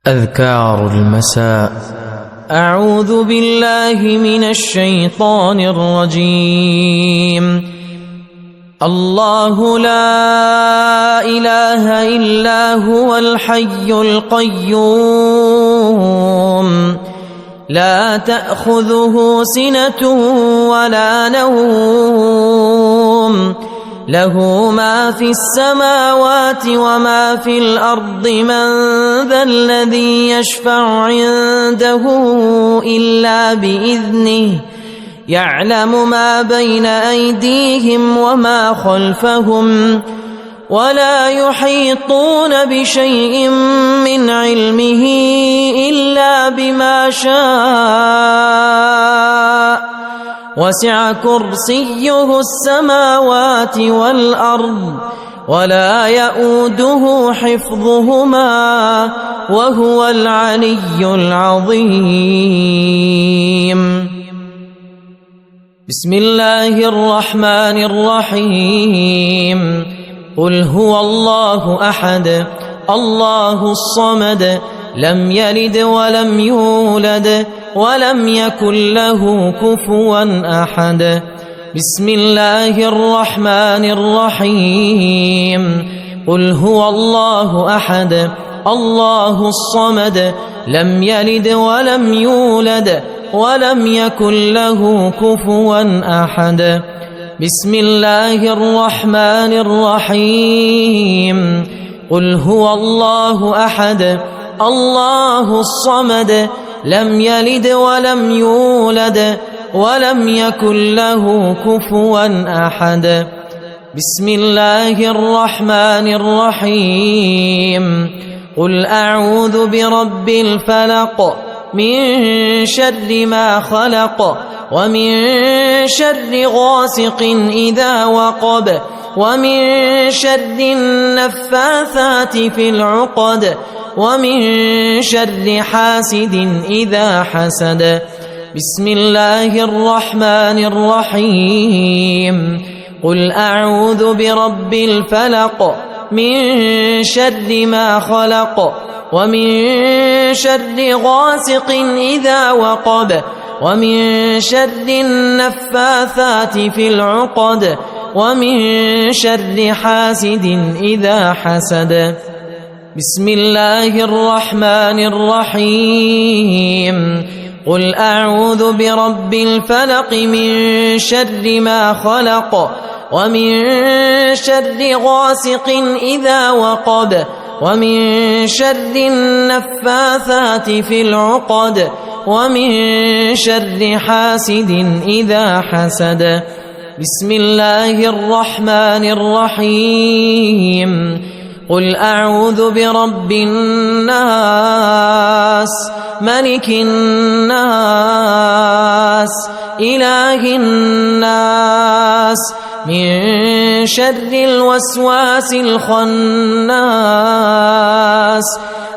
أذكار المساء. أعوذ بالله من الشيطان الرجيم. الله لا إله إلا هو الحي القيوم لا تأخذه سنة ولا نوم له ما في السماوات وما في الأرض من ذا الذي يشفع عنده إلا بإذنه يعلم ما بين أيديهم وما خلفهم ولا يحيطون بشيء من علمه إلا بما شاء وسع كرسيه السماوات والأرض ولا يؤوده حفظهما وهو العلي العظيم. بسم الله الرحمن الرحيم. قل هو الله أحد الله الصمد لم يلد ولم يولد ولم يكن له كفوا أحد. بسم الله الرحمن الرحيم. قل هو الله أحد الله الصمد لم يلد ولم يولد ولم يكن له كفوا أحد. بسم الله الرحمن الرحيم. قل هو الله أحد الله الصمد لم يلد ولم يولد ولم يكن له كفوا أحد. بسم الله الرحمن الرحيم. قل أعوذ برب الفلق من شر ما خلق ومن شر غاسق إذا وقب ومن شر النفاثات في العقد ومن شر حاسد إذا حسد. بسم الله الرحمن الرحيم. قل أعوذ برب الفلق من شر ما خلق ومن شر غاسق إذا وقب ومن شر النفاثات في العقد ومن شر حاسد إذا حسد. بسم الله الرحمن الرحيم. قل أعوذ برب الفلق من شر ما خلق ومن شر غاسق إذا وقب ومن شر النفاثات في العقد ومن شر حاسد إذا حسد. بسم الله الرحمن الرحيم. قل أعوذ برب الناس ملك الناس إله الناس من شر الوسواس الخناس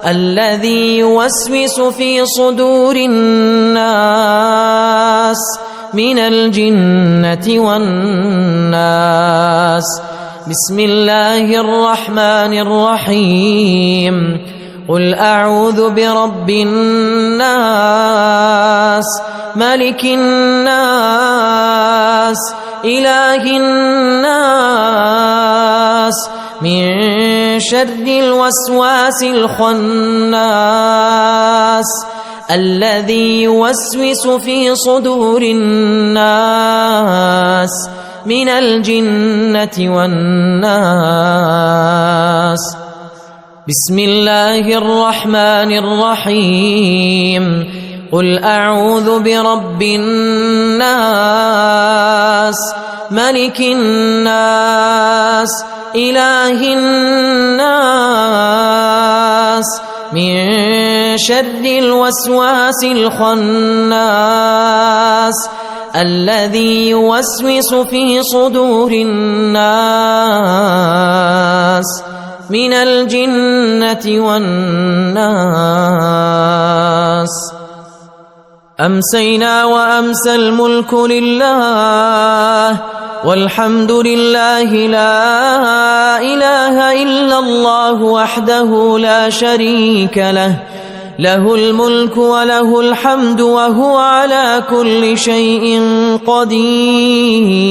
الذي يوسوس في صدور الناس من الجنة والناس. بسم الله الرحمن الرحيم. قل أعوذ برب الناس ملك الناس إله الناس من شر الوسواس الخناس الذي يوسوس في صدور الناس من الجنة والناس. بسم الله الرحمن الرحيم. قل أعوذ برب الناس ملك الناس إله الناس من شر الوسواس الخناس الذي يوسوس في صدور الناس من الجنة والناس. أمسينا وأمسى الملك لله والحمد لله لا إله إلا الله وحده لا شريك له له الملك وله الحمد وهو على كل شيء قدير.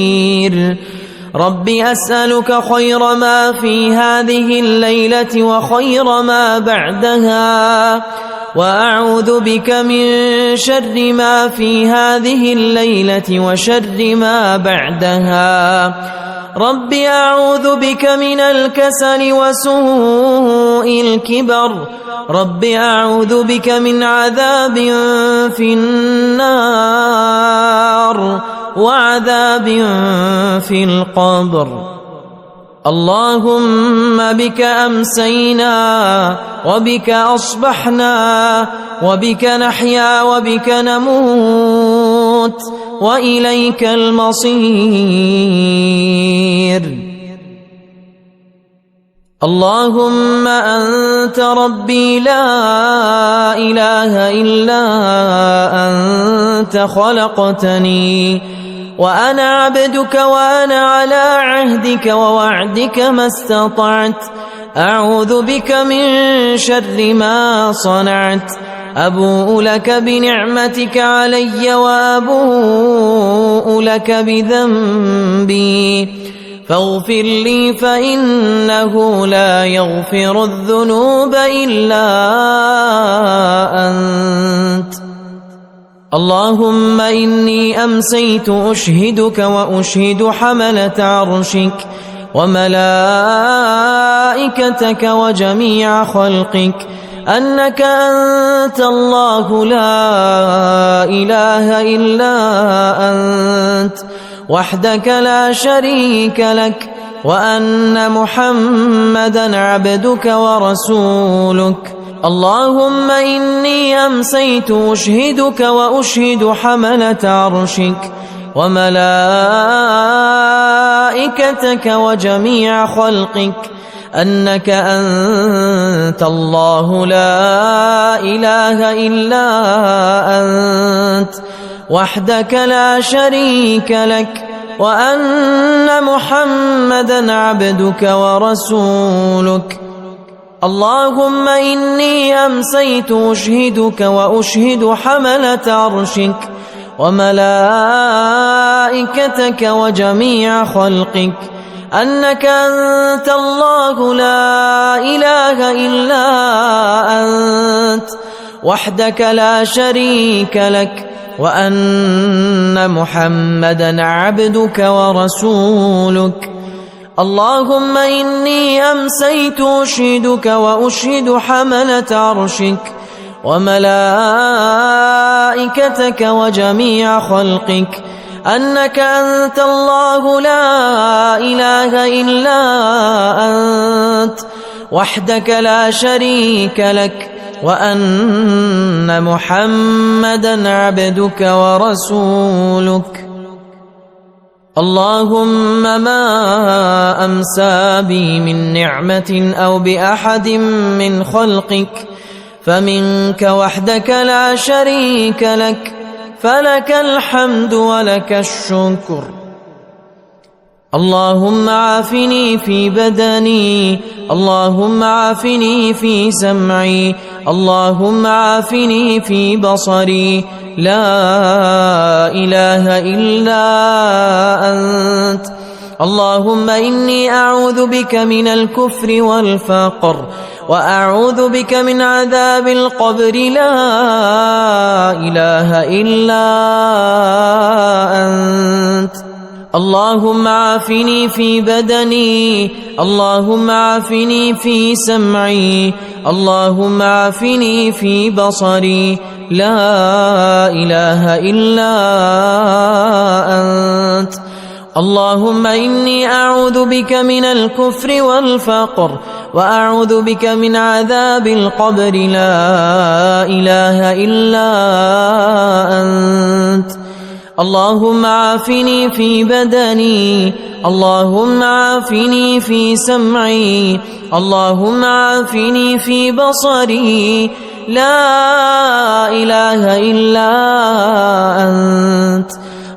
رب أسألك خير ما في هذه الليلة وخير ما بعدها، وأعوذ بك من شر ما في هذه الليلة وشر ما بعدها. رب أعوذ بك من الكسل وسوء الكبر. رب أعوذ بك من عذاب في النار وعذاب في القبر. اللهم بك أمسينا وبك أصبحنا وبك نحيا وبك نموت وإليك المصير. اللهم أنت ربي لا إله إلا أنت، خلقتني وأنا عبدك وأنا على عهدك ووعدك ما استطعت. أعوذ بك من شر ما صنعت. أبوء لك بنعمتك علي وأبوء لك بذنبي، فاغفر لي فإنه لا يغفر الذنوب إلا أنت. اللهم إني أمسيت أشهدك وأشهد حملة عرشك وملائكتك وجميع خلقك أنك أنت الله لا إله إلا أنت وحدك لا شريك لك، وأن محمدا عبدك ورسولك. اللهم إني أمسيت أشهدك وأشهد حملة عرشك وملائكتك وجميع خلقك أنك أنت الله لا إله إلا أنت وحدك لا شريك لك، وأن محمدا عبدك ورسولك. اللهم إني أمسيت أشهدك وأشهد حملة عرشك وملائكتك وجميع خلقك أنك أنت الله لا إله إلا أنت وحدك لا شريك لك، وأن محمدا عبدك ورسولك. اللهم إني أمسيت أشهدك وأشهد حملة عرشك وملائكتك وجميع خلقك أنك أنت الله لا إله إلا أنت وحدك لا شريك لك، وأن محمدا عبدك ورسولك. اللهم ما أمسى بي من نعمة أو بأحد من خلقك فمنك وحدك لا شريك لك، فلك الحمد ولك الشكر. اللهم عافني في بدني، اللهم عافني في سمعي، اللهم عافني في بصري، لا إله إلا أنت. اللهم إني أعوذ بك من الكفر والفقر، وأعوذ بك من عذاب القبر، لا إله إلا أنت. اللهم عافني في بدني، اللهم عافني في سمعي، اللهم عافني في بصري، لا إله إلا أنت. اللهم إني أعوذ بك من الكفر والفقر، وأعوذ بك من عذاب القبر، لا إله إلا أنت. اللهم عافني في بدني، اللهم عافني في سمعي، اللهم عافني في بصري، لا إله إلا أنت.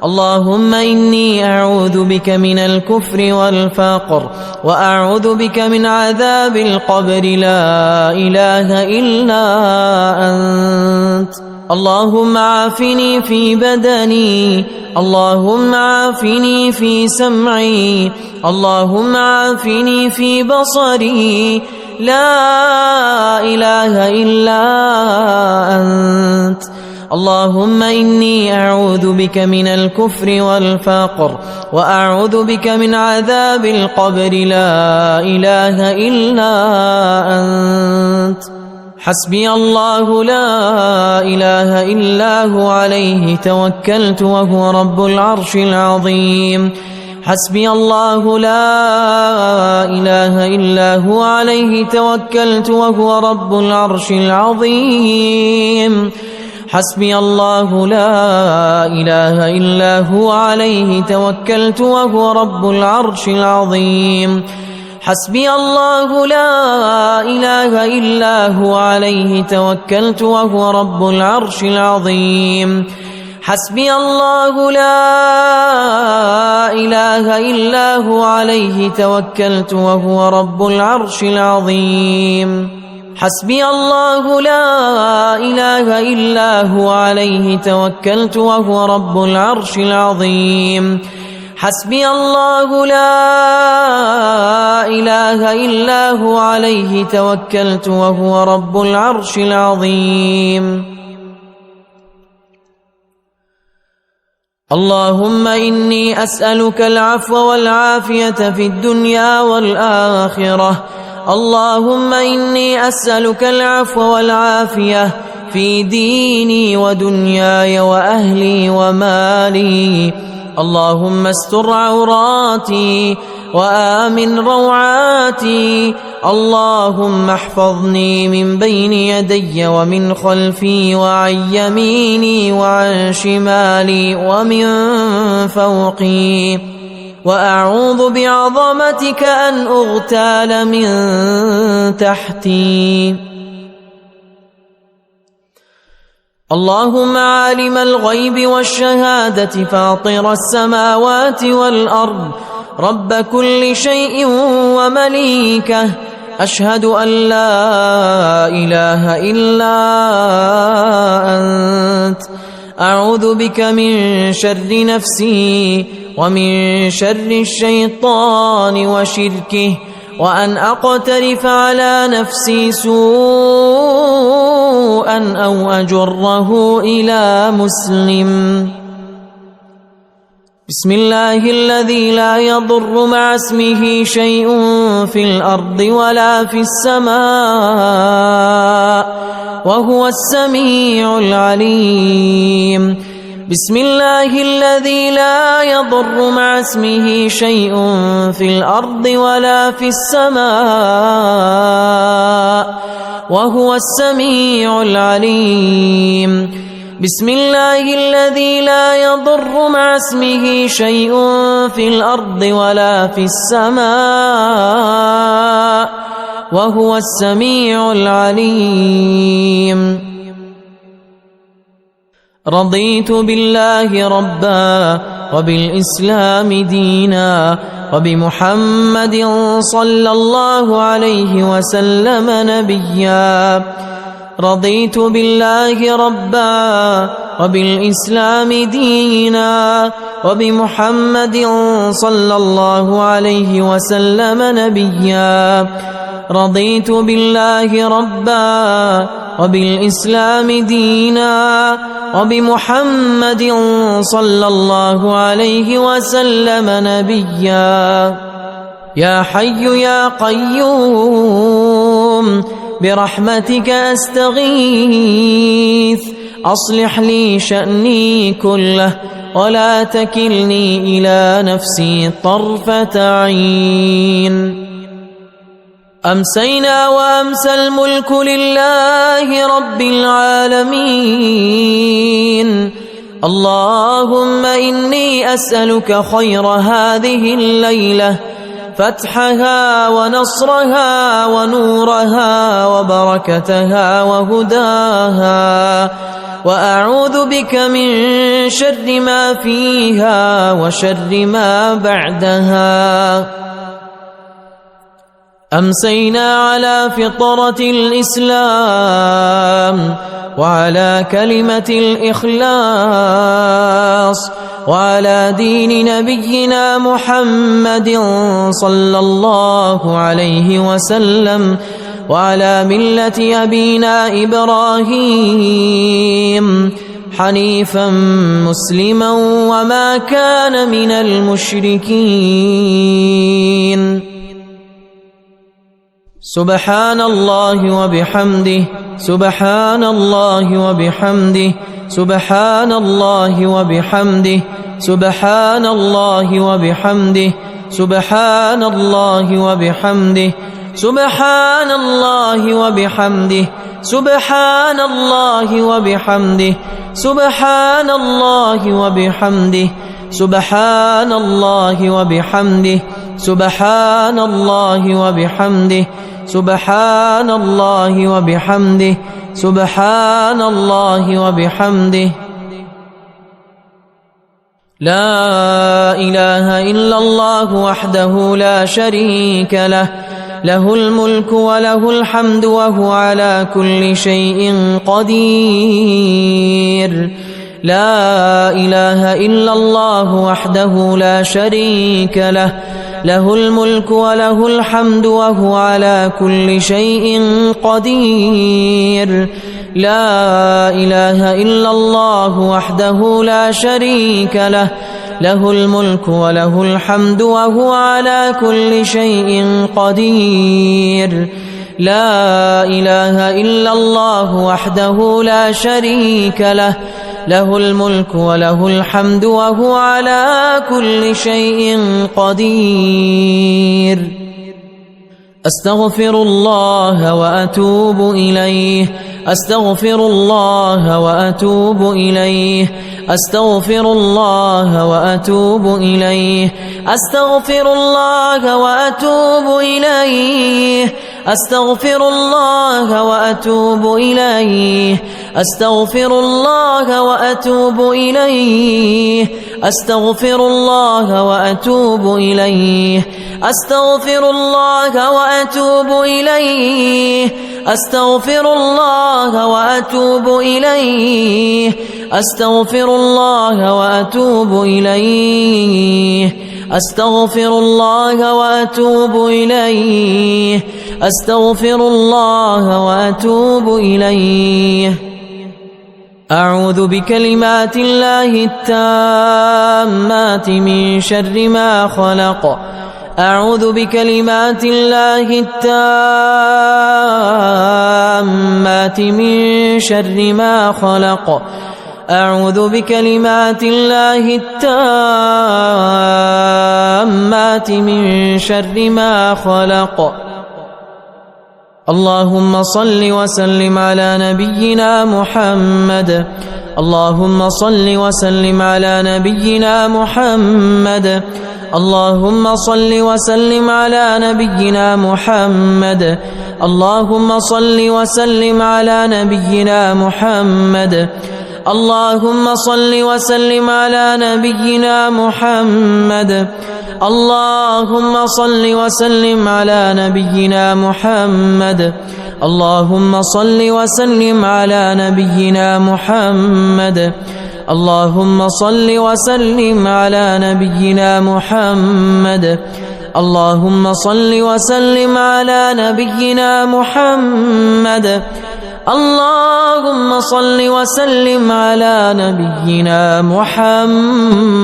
اللهم إني أعوذ بك من الكفر والفقر، وأعوذ بك من عذاب القبر، لا إله إلا أنت. اللهم عافني في بدني، اللهم عافني في سمعي، اللهم عافني في بصري، لا إله إلا أنت. اللهم إني أعوذ بك من الكفر والفقر، وأعوذ بك من عذاب القبر، لا إله إلا أنت. حسبي الله لا إله إلا هو، عليه توكلت وهو رب العرش العظيم. حسبي الله لا إله إلا هو، عليه توكلت وهو رب العرش العظيم. حسبي الله لا إله إلا هو، عليه توكلت وهو رب العرش العظيم. حسبي الله لا إله إلا هو، عليه توكلت وهو رب العرش العظيم. حسبي الله لا إله إلا هو، عليه توكلت وهو رب العرش العظيم. حسبي الله لا إله إلا هو، عليه توكلت وهو رب العرش العظيم. حسبي الله لا إله إلا هو، عليه توكلت وهو رب العرش العظيم. اللهم إني أسألك العفو والعافية في الدنيا والآخرة. اللهم إني أسألك العفو والعافية في ديني ودنياي وأهلي ومالي. اللهم استر عوراتي وآمن روعاتي. اللهم احفظني من بين يدي ومن خلفي وعن يميني وعن شمالي ومن فوقي، وأعوذ بعظمتك أن أغتال من تحتي. اللهم عالم الغيب والشهادة، فاطر السماوات والأرض، رب كل شيء ومليكه، أشهد أن لا إله إلا أنت. أعوذ بك من شر نفسي ومن شر الشيطان وشركه، وأن أقترف على نفسي سوءا أو أجره إلى مسلم. بسم الله الذي لا يضر مع اسمه شيء في الأرض ولا في السماء، وهو السميع العليم. بسم الله الذي لا يضر مع اسمه شيء في الأرض ولا في السماء، وهو السميع العليم. بسم الله الذي لا يضر مع اسمه شيء في الأرض ولا في السماء، وهو السميع العليم. رضيت بالله ربا، وبالإسلام دينا، وبمحمد صلى الله عليه وسلم نبيا. رضيت بالله ربا، وبالإسلام دينا، وبمحمد صلى الله عليه وسلم نبيا. رضيت بالله ربا، وبالإسلام دينا، وبمحمد صلى الله عليه وسلم نبيا. يا حي يا قيوم، برحمتك أستغيث، أصلح لي شأني كله، ولا تكلني إلى نفسي طرفة عين. أمسينا وأمسى الملك لله رب العالمين. اللهم إني أسألك خير هذه الليلة، فتحها ونصرها ونورها وبركتها وهداها، وأعوذ بك من شر ما فيها وشر ما بعدها. أمسينا على فطرة الإسلام وعلى كلمة الإخلاص وعلى دين نبينا محمد صلى الله عليه وسلم وعلى ملة أبينا إبراهيم حنيفا مسلما وما كان من المشركين. سبحان الله وبحمده، سبحان الله وبحمده، سبحان الله وبحمده، سبحان الله وبحمده، سبحان الله وبحمده، سبحان الله وبحمده، سبحان الله وبحمده، سبحان الله وبحمده، سبحان الله وبحمده، سبحان الله وبحمده، سبحان الله وبحمده، سبحان الله وبحمده. لا إله إلا الله وحده لا شريك له، له الملك وله الحمد وهو على كل شيء قدير. لا إله إلا الله وحده لا شريك له، له الملك وله الحمد وهو على كل شيء قدير. لا إله إلا الله وحده لا شريك له، له الملك وله الحمد وهو على كل شيء قدير. لا إله إلا الله وحده لا شريك له، له الملك وله الحمد وهو على كل شيء قدير. أستغفر الله وأتوب إليه، أستغفر الله وأتوب إليه، أستغفر الله وأتوب إليه، أستغفر الله وأتوب إليه، أستغفر الله وأتوب إليه، أستغفر الله وأتوب إليه، أستغفر الله وأتوب إليه، أستغفر الله وأتوب إليه، أستغفر الله وأتوب إليه، أستغفر الله وأتوب إليه، أستغفر الله وأتوب إليه، أستغفر الله وأتوب إليه. أعوذ بكلمات الله التامات من شر ما خلق، أعوذ بكلمات الله التامات من شر ما خلق، أعوذ بكلمات الله التامات من شر ما خلق. اللهم صل وسلم على نبينا محمد، اللهم صل وسلم على نبينا محمد، اللهم صل وسلم على نبينا محمد، اللهم صل وسلم على نبينا محمد، اللهم صل وسلم على نبينا محمد، اللهم صل وسلم على نبينا محمد، اللهم صل وسلم على نبينا محمد، اللهم صل وسلم على نبينا محمد، اللهم صل وسلم على نبينا محمد، اللهم صل وسلم على نبينا محمد.